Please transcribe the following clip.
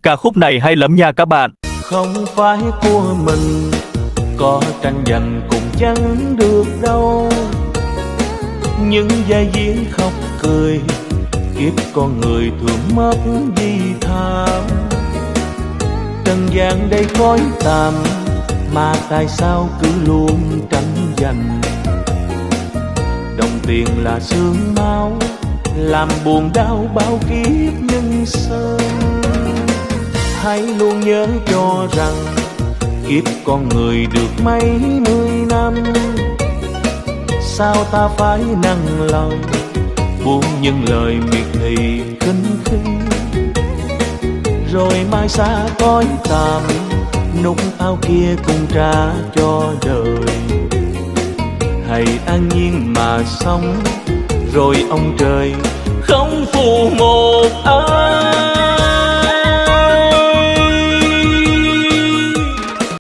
Ca khúc này hay lắm nha các bạn. Không phải của mình, có tranh giành cũng chẳng được đâu. Những vai diễn khóc cười, kiếp con người thường mất vì tham. Trần gian đây khói tàn, mà tại sao cứ luôn tranh giành. Đồng tiền là xương máu, làm buồn đau bao kiếp nhân sinh. Hãy luôn nhớ cho rằng kiếp con người được mấy mươi năm, sao ta phải nặng lòng buông những lời miệt thị khinh khi. Rồi mai xa cõi tạm, nút áo kia cùng trả cho đời. Hãy an nhiên mà sống, rồi ông trời không phụ một ai.